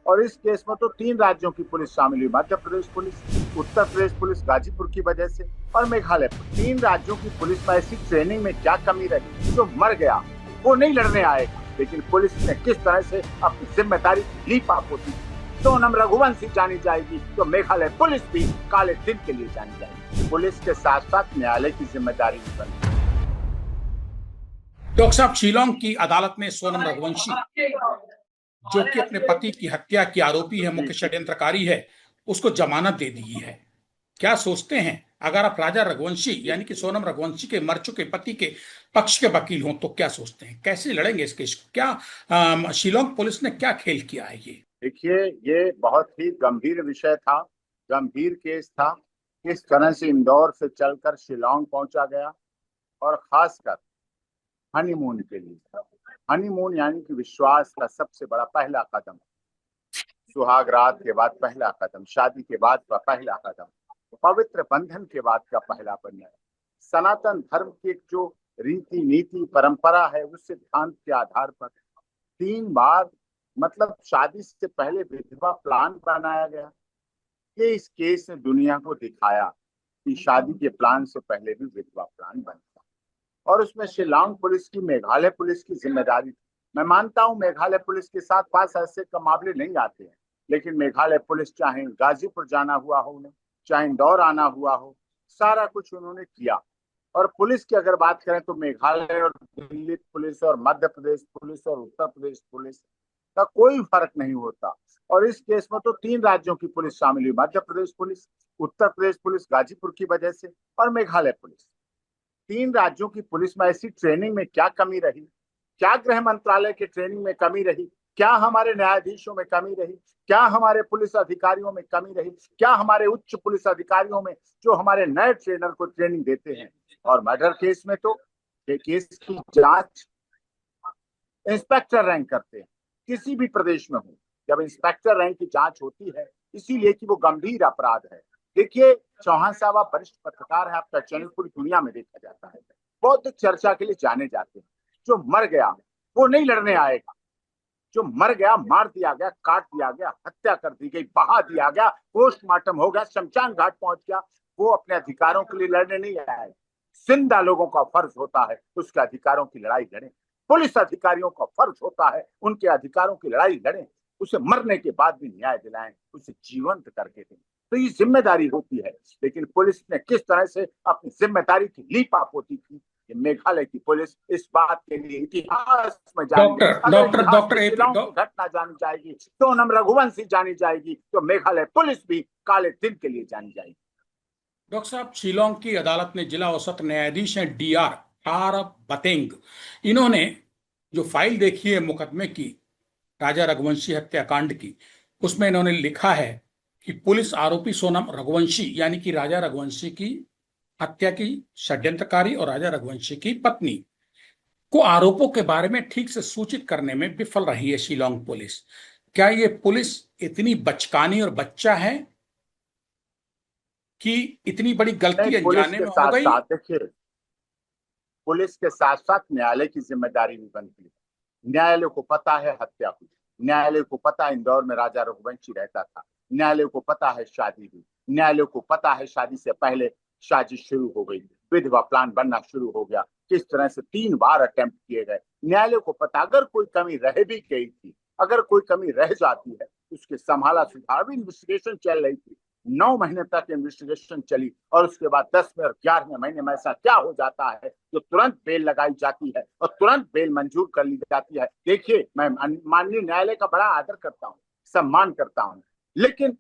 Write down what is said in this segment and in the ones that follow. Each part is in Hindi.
और इस केस में तो 3 राज्यों की पुलिस शामिल हुई, मध्य प्रदेश पुलिस, उत्तर प्रदेश पुलिस गाजीपुर की वजह से, और मेघालय पुलिस। 3 राज्यों की पुलिस में ऐसी ट्रेनिंग में क्या कमी रही? जो मर गया वो नहीं लड़ने आएगा, लेकिन पुलिस ने किस तरह से अपनी जिम्मेदारी की लीप होती है। सोनम रघुवंशी जानी जाएगी तो मेघालय पुलिस भी काले दिन के लिए जानी जाएगी। पुलिस के साथ साथ न्यायालय की जिम्मेदारी भी बनती है। डॉक्टर साहब, शिलोंग की अदालत ने सोनम रघुवंशी, जो कि अपने पति की हत्या की आरोपी है, मुख्य षड्यंत्रकारी है, उसको जमानत दे दी है। क्या सोचते हैं, अगर आप राजा रघुवंशी यानी कि सोनम रघुवंशी के मर चुके पति के पक्ष के वकील हों तो क्या सोचते हैं, कैसे लड़ेंगे इस केस को? क्या शिलोंग पुलिस ने क्या खेल किया है ये? देखिए, ये बहुत ही गंभीर विषय था, गंभीर केस था। किस तरह से इंदौर से चलकर शिलोंग पहुंचा गया, और खासकर हनीमून के लिए। हनीमून यानी कि विश्वास का सबसे बड़ा पहला कदम, सुहाग रात के बाद पहला कदम, शादी के बाद का पहला कदम, पवित्र बंधन के बाद का पहला बंधन। सनातन धर्म की एक जो रीति नीति परंपरा है, उस सिद्धांत के आधार पर 3 बार, मतलब शादी से पहले विधवा प्लान बनाया गया। ये इस केस ने दुनिया को दिखाया कि शादी के प्लान से पहले भी विधवा प्लान बनता, और उसमें शिलांग पुलिस की, मेघालय पुलिस की जिम्मेदारी थी। मैं मानता हूं मेघालय पुलिस के साथ पास ऐसे मामले नहीं आते हैं, लेकिन मेघालय पुलिस, चाहे गाजीपुर जाना हुआ हो उन्हें, चाहे इंदौर आना हुआ हो, सारा कुछ उन्होंने किया। और पुलिस की अगर बात करें तो मेघालय और दिल्ली पुलिस और मध्य प्रदेश पुलिस और उत्तर प्रदेश पुलिस का कोई फर्क नहीं होता। और इस केस में तो 3 राज्यों की पुलिस शामिल हुई, मध्य प्रदेश पुलिस, उत्तर प्रदेश पुलिस गाजीपुर की वजह से, और मेघालय पुलिस। 3 राज्यों की पुलिस में ऐसी ट्रेनिंग में क्या कमी रही? क्या गृह मंत्रालय के ट्रेनिंग में कमी रही? क्या हमारे न्यायाधीशों में कमी रही? क्या हमारे पुलिस अधिकारियों में कमी रही? क्या हमारे उच्च पुलिस अधिकारियों में, जो हमारे नए ट्रेनर को ट्रेनिंग देते हैं? और मर्डर केस में तो केस की जांच इंस्पेक्टर रैंक करते हैं, किसी भी प्रदेश में हो। जब इंस्पेक्टर रैंक की जांच होती है, इसीलिए कि वो गंभीर अपराध है। देखिए, चौहान साहब आप वरिष्ठ पत्रकार हैं, आपका चैनल पूरी दुनिया में देखा जाता है, बहुत चर्चा के लिए जाने जाते हैं। जो मर गया वो नहीं लड़ने आएगा, जो मर गया, मार दिया गया, काट दिया गया, हत्या कर दी गई, बहा दिया गया, पोस्टमार्टम हो गया, शमशान घाट पहुंच गया, वो अपने अधिकारों के लिए लड़ने नहीं आए। जिंदा लोगों का फर्ज होता है उसके अधिकारों की लड़ाई लड़ें। पुलिस अधिकारियों का फर्ज होता है उनके अधिकारों की लड़ाई लड़ें, उसे मरने के बाद भी न्याय दिलाएं, उसे जीवंत करके दें। तो ये जिम्मेदारी होती है। लेकिन पुलिस ने किस तरह से अपनी जिम्मेदारी की लीपापोती की, मेघालय की पुलिस इस बात के लिए इतिहास में जानी जाएगी। डॉक्टर अगर डॉक्टर इतिहास डॉक्टर में एपी शिलांग की घटना जानी जाएगी, सोनम रघुवंशी जानी जाएगी, तो मेघालय पुलिस भी काले दिन के लिए जानी जाएगी। डॉक्टर साहब, शिलोंग की अदालत ने जिला औसत न्यायाधीश हैं डीआर आर बतेंग, इन्होंने जो फाइल देखी है मुकदमे की, राजा रघुवंशी हत्याकांड की, उसमें इन्होंने लिखा है कि पुलिस आरोपी सोनम रघुवंशी यानी कि राजा रघुवंशी की हत्या की षड्यंत्रकारी और राजा रघुवंशी की पत्नी को आरोपों के बारे में ठीक से सूचित करने में विफल रही है शिलोंग पुलिस। क्या ये पुलिस इतनी बचकानी और बच्चा है कि इतनी बड़ी नहीं, गलती पुलिस अनजाने के में हो साथ गई? साथ देखिए, पुलिस के साथ साथ न्यायालय की जिम्मेदारी भी बनती है। न्यायालय को पता है हत्या हुई, न्यायालय को पता है इंदौर में राजा रघुवंशी रहता था, न्यायालय को पता है शादी हुई, न्यायालय को पता है शादी से पहले साजिश शुरू हो गई, विधवा प्लान बनना शुरू हो गया, किस तरह से 3 बार अटेम्प्ट किए गए। न्यायालय को पता, अगर कोई कमी रह भी गई थी, अगर कोई कमी रह जाती है, उसके संभाला सुधार भी, इन्वेस्टिगेशन चल रही थी, 9 महीने तक इन्वेस्टिगेशन चली, और उसके बाद 10वें और 11वें महीने में ऐसा क्या हो जाता है जो तुरंत बेल लगाई जाती है और तुरंत बेल मंजूर कर ली जाती है। देखिए, मैं माननीय न्यायालय का बड़ा आदर करता हूँ, सम्मान करता हूँ, लेकिन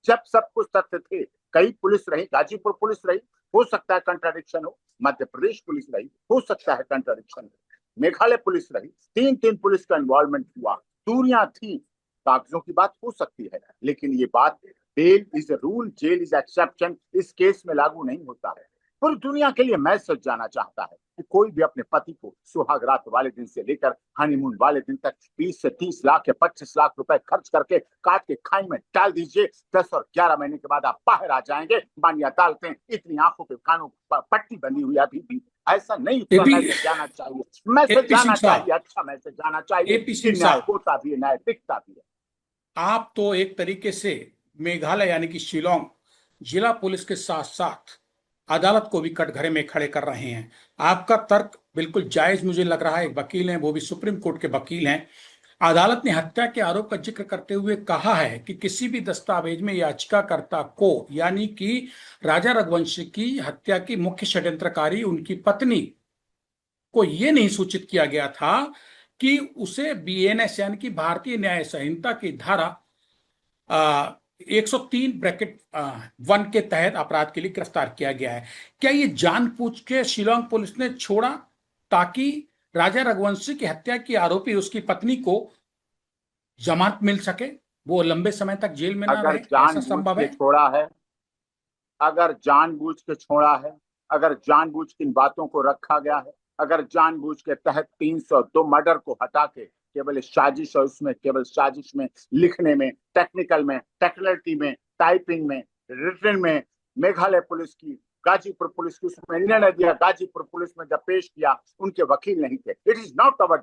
जब सब कुछ तथ्य थे, कई पुलिस रही, गाजीपुर पुलिस रही, हो सकता है कंट्राडिक्शन हो, मध्य प्रदेश पुलिस रही, हो सकता है कंट्राडिक्शन हो, मेघालय पुलिस रही, 3 पुलिस का इन्वॉल्वमेंट हुआ, दूरियां थी, कागजों की बात हो सकती है, लेकिन ये बात bail is rule, jail is exception इस केस में लागू नहीं होता है। पूरी दुनिया के लिए मैसेज जाना चाहता है कि कोई भी अपने पति को सुहाग रात वाले दिन से लेकर हनीमून वाले दिन तक 20 से 30 लाख या 25 लाख रुपए खर्च करके काट के खाई में डाल दीजिए। 10 और 11 महीने के बाद आप बाहर आ जाएंगे। मानिए अदालतें इतनी आंखों पे कानों पट्टी बंधी हुई अभी भी, ऐसा नहीं, उसका एपी मैसेज जाना चाहिए, मैसेज एपी सिंह जाना साहब, चाहिए, अच्छा मैसेज जाना चाहिए एपी कि सिंह न्याय साहब, होता भी है, न्याय दिखता भी है। आप तो एक तरीके से मेघालय यानी कि शिलोंग जिला पुलिस के साथ साथ अदालत को भी कटघरे में खड़े कर रहे हैं। आपका तर्क बिल्कुल जायज मुझे लग रहा है। एक वकील हैं, वो भी सुप्रीम कोर्ट के वकील हैं। अदालत ने हत्या के आरोप का जिक्र करते हुए कहा है कि किसी भी दस्तावेज में याचिकाकर्ता को यानी कि राजा रघुवंशी की हत्या की मुख्य षड्यंत्रकारी उनकी पत्नी को यह नहीं सूचित किया गया था कि उसे बीएनएस यानी कि भारतीय न्याय संहिता की धारा 103(1) के तहत अपराध के लिए गिरफ्तार किया गया है। क्या ये जानबूझ के शिलोंग पुलिस ने छोड़ा ताकि राजा रघुवंशी की हत्या की आरोपी उसकी पत्नी को जमानत मिल सके, वो लंबे समय तक जेल में ना अगर रहे? ऐसा जानबूझ संभव के है? छोड़ा है, अगर जानबूझ के छोड़ा है, अगर जानबूझ के इन बातों को रखा गया है, अगर जानबूझ के तहत 302 मर्डर को हटा के केवल साजिश और उसमें केवल साजिश में लिखने में, टेक्निकल में, टेक्निकलिटी में, टाइपिंग में, रिटन में मेघालय पुलिस की, गाजीपुर पुलिस की उसमें निर्णय दिया, गाजीपुर पुलिस में जब पेश किया उनके वकील नहीं थे। It is not our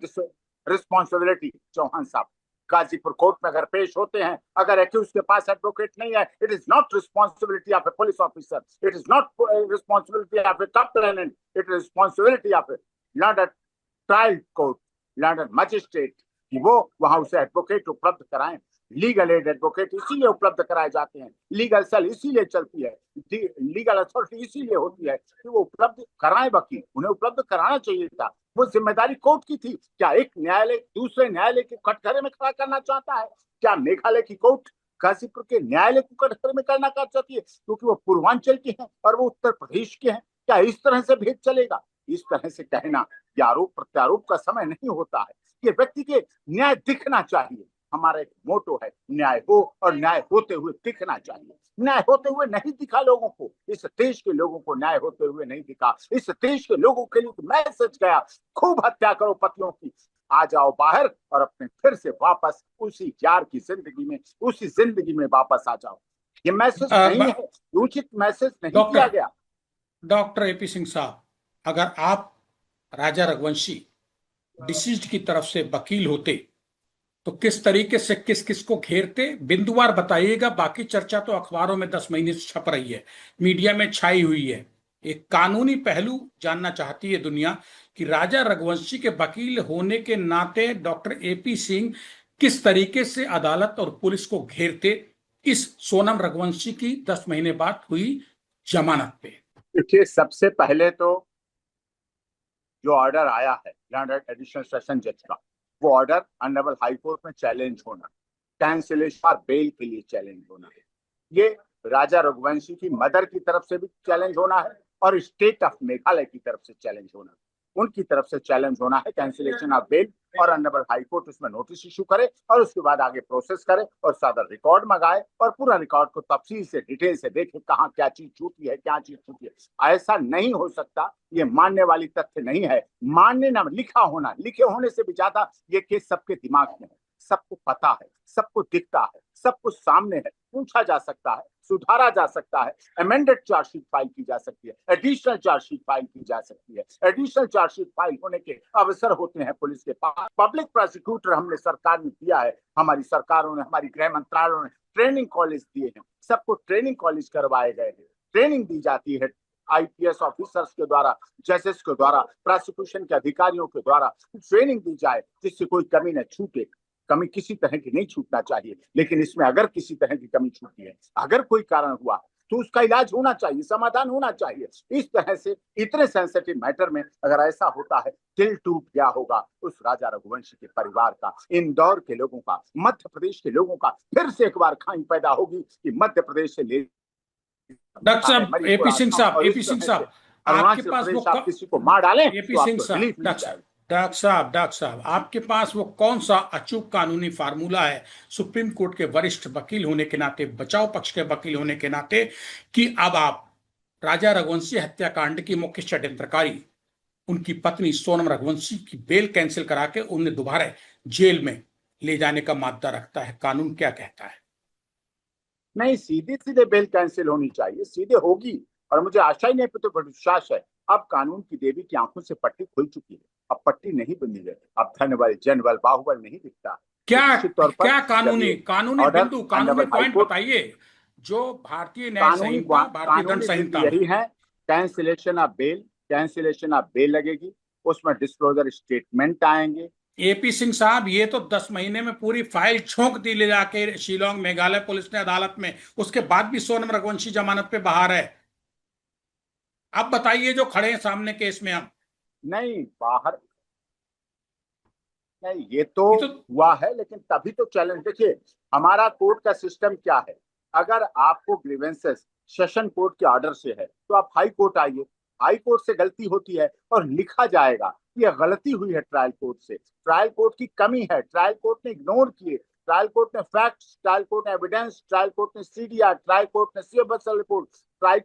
responsibility Chauhan साहब। गाजीपुर कोर्ट में अगर पेश होते हैं, अगर एक्यूज के पास एडवोकेट नहीं है, it is not responsibility of A police officer, it is not responsibility of A complainant, it is responsibility of A London trial court, London magistrate कि वो वहां उसे एडवोकेट उपलब्ध कराएं। लीगल एड एडवोकेट इसीलिए उपलब्ध कराए जाते हैं, लीगल सेल इसीलिए चलती है, लीगल अथॉरिटी इसीलिए होती है कि वो उपलब्ध कराएं वकील। उन्हें उपलब्ध कराना चाहिए था, वो जिम्मेदारी कोर्ट की थी। क्या एक न्यायालय दूसरे न्यायालय के कटघरे में खड़ा करना चाहता है? क्या मेघालय की कोर्ट गाजीपुर के न्यायालय को कटघरे में करना चाहती है क्योंकि वो पूर्वांचल के हैं और वो उत्तर प्रदेश के हैं? क्या इस तरह से भेद चलेगा? इस तरह से कहना ये आरोप प्रत्यारोप का समय नहीं होता है। ये व्यक्ति के न्याय दिखना चाहिए। हमारा एक मोटो है, न्याय हो और न्याय होते हुए दिखना चाहिए। न्याय होते हुए नहीं दिखा लोगों को, इस देश के लोगों को न्याय होते हुए नहीं दिखा। इस देश के लोगों के लिए मैसेज गया, खूब हत्या करो पतियों की, आ जाओ बाहर और अपने फिर से वापस उसी यार की जिंदगी में, उसी जिंदगी में वापस आ जाओ। ये मैसेज नहीं है, उचित मैसेज नहीं दिया डॉक्टर गया। डॉक्टर एपी सिंह साहब, अगर आप राजा रघुवंशी डिसीज्ड की तरफ से वकील होते तो किस तरीके से किस किस को घेरते, बिंदुवार बताइएगा। बाकी चर्चा तो अखबारों में 10 महीने से छप रही है, मीडिया में छाई हुई है। एक कानूनी पहलू जानना चाहती है दुनिया कि राजा रघुवंशी के वकील होने के नाते डॉक्टर एपी सिंह किस तरीके से अदालत और पुलिस को घेरते इस सोनम रघुवंशी की 10 महीने बाद हुई जमानत पे। देखिए, सबसे पहले तो जो ऑर्डर आया है लंदन एडिशनल सेशन जज का, वो ऑर्डर ऑनरेबल हाई कोर्ट में चैलेंज होना, कैंसिलेशन और बेल के लिए चैलेंज होना है। ये राजा रघुवंशी की मदर की तरफ से भी चैलेंज होना है और स्टेट ऑफ मेघालय की तरफ से चैलेंज होना है। उनकी तरफ से चैलेंज होना है कैंसिलेशन ऑफ बेल, और ऑनरेबल हाई कोर्ट उसमें नोटिस इशू करे और उसके बाद आगे प्रोसेस करे और सादा रिकॉर्ड मंगाए और पूरा रिकॉर्ड को तफसील से डिटेल से देखे कहाँ क्या चीज छूटी है, क्या चीज छूटी है। ऐसा नहीं हो सकता, ये मानने वाली तथ्य नहीं है। मानने ना, लिखा होना, लिखे होने से भी ज्यादा ये केस सबके दिमाग में है, सबको पता है, सबको दिखता है, सब कुछ सामने है, पूछा जा सकता है, सुधारा जा सकता है, अमेंडेड चार्जशीट फाइल की जा सकती है, एडिशनल चार्जशीट फाइल की जा सकती है। एडिशनल चार्जशीट फाइल होने के अवसर होते हैं पुलिस के पास। पब्लिक प्रोसिक्यूटर हमने सरकार ने दिया है, हमारी सरकारों ने, हमारी गृह मंत्रालयों ने ट्रेनिंग कॉलेज दिए हैं, सबको ट्रेनिंग कॉलेज करवाए गए हैं, ट्रेनिंग दी जाती है आईपीएस ऑफिसर्स के द्वारा, जजेस के द्वारा, प्रोसिक्यूशन के अधिकारियों के द्वारा ट्रेनिंग दी जाए जिससे कोई कमी न छूटे। कमी किसी तरह की नहीं छूटना चाहिए, लेकिन इसमें अगर किसी तरह की कमी छूटी है, अगर कोई कारण हुआ तो उसका इलाज होना चाहिए, समाधान होना चाहिए। इस तरह से इतने सेंसिटिव मैटर में अगर ऐसा होता है, दिल टूट गया होगा उस राजा रघुवंशी के परिवार का, इंदौर के लोगों का, मध्य प्रदेश के लोगों का। फिर से एक बार खाई पैदा होगी कि मध्य प्रदेश से ले डॉक्टर साहब एपी सिंह साहब, एपी सिंह साहब, आपके अरुणाचल पास प्रदेश वो आप किसी को मार डालें एपी तो सिंह आपको साहब, रिलीफ मिल जाएगा। डॉक्टर साहब, आपके पास वो कौन सा अचूक कानूनी फार्मूला है सुप्रीम कोर्ट के वरिष्ठ वकील होने के नाते, बचाव पक्ष के वकील होने के नाते, कि अब आप राजा रघुवंशी हत्याकांड की मुख्य षड्यंत्रकारी उनकी पत्नी सोनम रघुवंशी की बेल कैंसिल करा के उन्हें दोबारा जेल में ले जाने का मादा रखता है? कानून क्या कहता है? नहीं, सीधे सीधे बेल कैंसिल होनी चाहिए, सीधे होगी, और मुझे आशा ही नहीं तो विश्वास है। अब कानून की देवी की आंखों से पट्टी खुल चुकी है, अब पट्टी नहीं बनी है, अब धन बल, जन बल, बाहुबल नहीं दिखता। क्या निश्चित तौर पर क्या जब कानूनी ये कानूनी ऑर्डर बिंदु, कानूनी ऑनरेबल पॉइंट हाईकोर्ट, बताइए जो भारतीय न्याय संहिता, भारतीय दंड कानूनी बिंदु संहिता में। यही है, कैंसिलेशन ऑफ बेल लगेगी, उसमें डिस्क्लोजर स्टेटमेंट आएंगे। एपी सिंह साहब, ये तो 10 महीने में पूरी फाइल छोंक दी ले जाके शिलोंग मेघालय पुलिस ने अदालत में, उसके बाद भी सोनम रघुवंशी जमानत पे बाहर है। अब बताइए जो खड़े हैं सामने केस में हम। नहीं बाहर, नहीं ये तो ये तो हुआ है, लेकिन तभी तो चैलेंज देखिए, हमारा कोर्ट का सिस्टम क्या है। अगर आपको ग्रीवेंसेस सेशन कोर्ट के ऑर्डर से है तो आप हाई कोर्ट आइए, हाई कोर्ट से गलती होती है और लिखा जाएगा कि यह गलती हुई है ट्रायल कोर्ट से, ट्रायल कोर्ट की कमी है, ट्रायल कोर्ट ने इग्नोर किए, ट्रायल कोर्ट ने फैक्ट्स, ट्रायल कोर्ट ने एविडेंस, ट्रायल कोर्ट ने सीडीआर, ट्रायल कोर्ट ने सीएबीएसएल रिपोर्ट, ट्रायल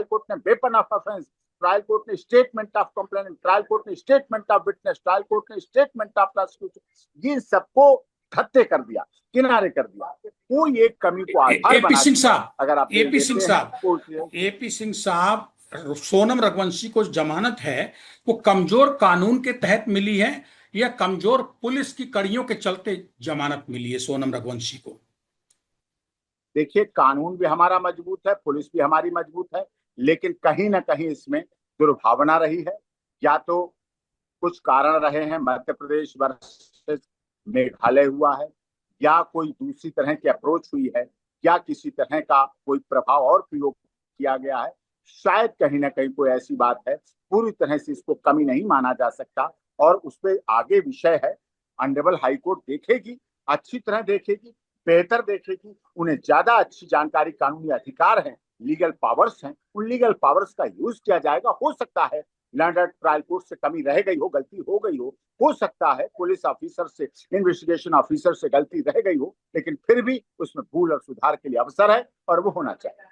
कोर्ट ने weapon of offence, trial court ने statement of complainant, trial court ने statement of witness, trial court ने स्टेटमेंट ऑफ प्रोसिक्यूशन, ये सबको खत्ते कर दिया, किनारे कर दिया, कोई एक कमी को आधार एपी बना सिंह दिया। साहब, अगर आप बेल एपी सिंह देते हैं साहब, कोर्ट, एपी सिंह साहब, सोनम रघुवंशी को जमानत है वो कमजोर कानून के तहत मिली है या कमजोर पुलिस की कड़ियों के चलते जमानत मिली है सोनम रघुवंशी को? देखिए कानून भी हमारा मजबूत है, पुलिस भी हमारी मजबूत है, लेकिन कहीं ना कहीं इसमें दुर्भावना रही है, या तो कुछ कारण रहे हैं, मध्य प्रदेश वर्सेस मेघालय हुआ है, या कोई दूसरी तरह की अप्रोच हुई है, या किसी तरह का कोई प्रभाव और प्रयोग किया गया है, शायद कहीं ना कहीं कोई ऐसी बात है, पूरी तरह से इसको कमी नहीं माना जा सकता, और उस पर आगे विषय है, ऑनरेबल हाईकोर्ट देखेगी, अच्छी तरह देखेगी, बेहतर देखेगी, उन्हें ज्यादा अच्छी जानकारी, कानूनी अधिकार हैं, लीगल पावर्स हैं, उन लीगल पावर्स का यूज किया जाएगा। हो सकता है लंडन ट्रायल कोर्ट से कमी रह गई हो, गलती हो गई हो सकता है पुलिस ऑफिसर से, इन्वेस्टिगेशन ऑफिसर से गलती रह गई हो, लेकिन फिर भी उसमें भूल और सुधार के लिए अवसर है और वो होना चाहिए।